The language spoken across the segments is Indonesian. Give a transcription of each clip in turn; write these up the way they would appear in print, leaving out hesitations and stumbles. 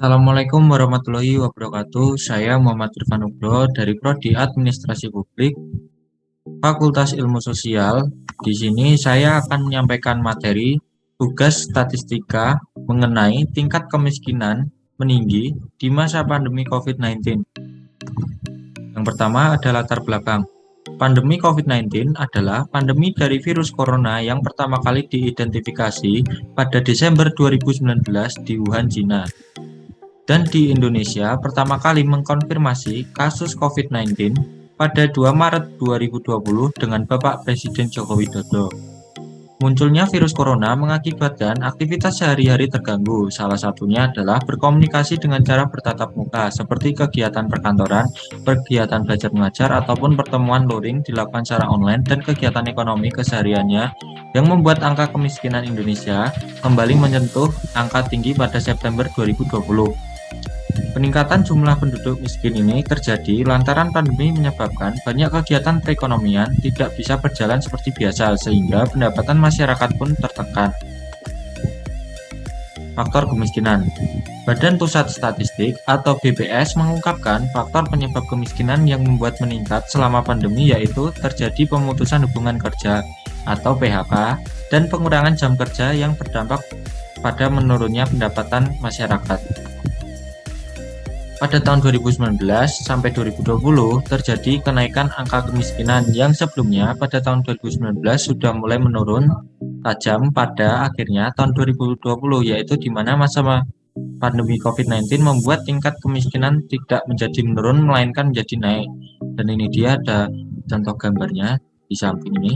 Assalamualaikum warahmatullahi wabarakatuh. Saya Muhammad Irfan Nugroho dari Prodi Administrasi Publik, Fakultas Ilmu Sosial. Di sini saya akan menyampaikan materi tugas statistika mengenai tingkat kemiskinan meninggi di masa pandemi COVID-19. Yang pertama adalah latar belakang. Pandemi COVID-19 adalah pandemi dari virus corona yang pertama kali diidentifikasi pada Desember 2019 di Wuhan, Cina. Dan di Indonesia pertama kali mengkonfirmasi kasus COVID-19 pada 2 Maret 2020 dengan Bapak Presiden Joko Widodo. Munculnya virus corona mengakibatkan aktivitas sehari-hari terganggu. Salah satunya adalah berkomunikasi dengan cara bertatap muka, seperti kegiatan perkantoran, kegiatan belajar mengajar, ataupun pertemuan luring dilakukan secara online dan kegiatan ekonomi kesehariannya yang membuat angka kemiskinan Indonesia kembali menyentuh angka tinggi pada September 2020. Peningkatan jumlah penduduk miskin ini terjadi lantaran pandemi menyebabkan banyak kegiatan perekonomian tidak bisa berjalan seperti biasa sehingga pendapatan masyarakat pun tertekan. Faktor kemiskinan. Badan Pusat Statistik atau BPS mengungkapkan faktor penyebab kemiskinan yang membuat meningkat selama pandemi yaitu terjadi pemutusan hubungan kerja atau PHK dan pengurangan jam kerja yang berdampak pada menurunnya pendapatan masyarakat. Pada tahun 2019 sampai 2020 terjadi kenaikan angka kemiskinan yang sebelumnya pada tahun 2019 sudah mulai menurun tajam pada akhirnya tahun 2020, yaitu di mana masa pandemi COVID-19 membuat tingkat kemiskinan tidak menjadi menurun melainkan menjadi naik. Dan ini dia ada contoh gambarnya di samping ini.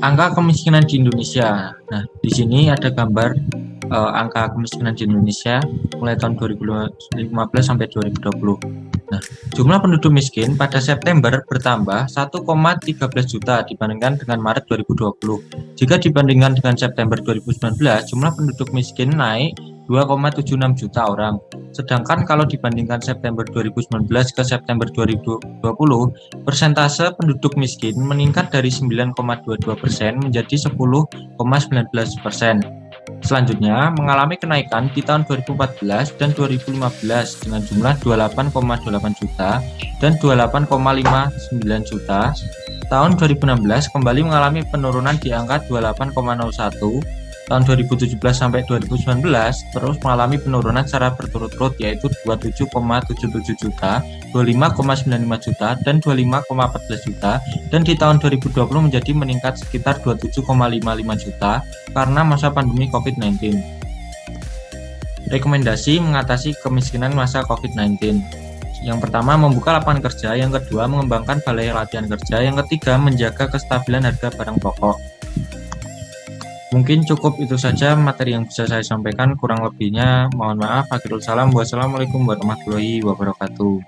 Angka kemiskinan di Indonesia. Nah, di sini ada gambar angka kemiskinan di Indonesia mulai tahun 2015 sampai 2020. Nah, jumlah penduduk miskin pada September bertambah 1,13 juta dibandingkan dengan Maret 2020. Jika dibandingkan dengan September 2019, jumlah penduduk miskin naik 2,76 juta orang. Sedangkan kalau dibandingkan September 2019 ke September 2020, persentase penduduk miskin meningkat dari 9,22% menjadi 10,19%. Selanjutnya mengalami kenaikan di tahun 2014 dan 2015 dengan jumlah 28,8 juta dan 28,59 juta. Tahun 2016 kembali mengalami penurunan di angka 28,01. Tahun 2017 sampai 2019 terus mengalami penurunan secara berturut-turut yaitu 27,77 juta, 25,95 juta, dan 25,14 juta, dan di tahun 2020 menjadi meningkat sekitar 27,55 juta karena masa pandemi COVID-19. Rekomendasi mengatasi kemiskinan masa COVID-19. Yang pertama, membuka lapangan kerja. Yang kedua, mengembangkan balai latihan kerja. Yang ketiga, menjaga kestabilan harga barang pokok. Mungkin cukup itu saja materi yang bisa saya sampaikan, kurang lebihnya mohon maaf. Akhirul salam. Wassalamualaikum warahmatullahi wabarakatuh.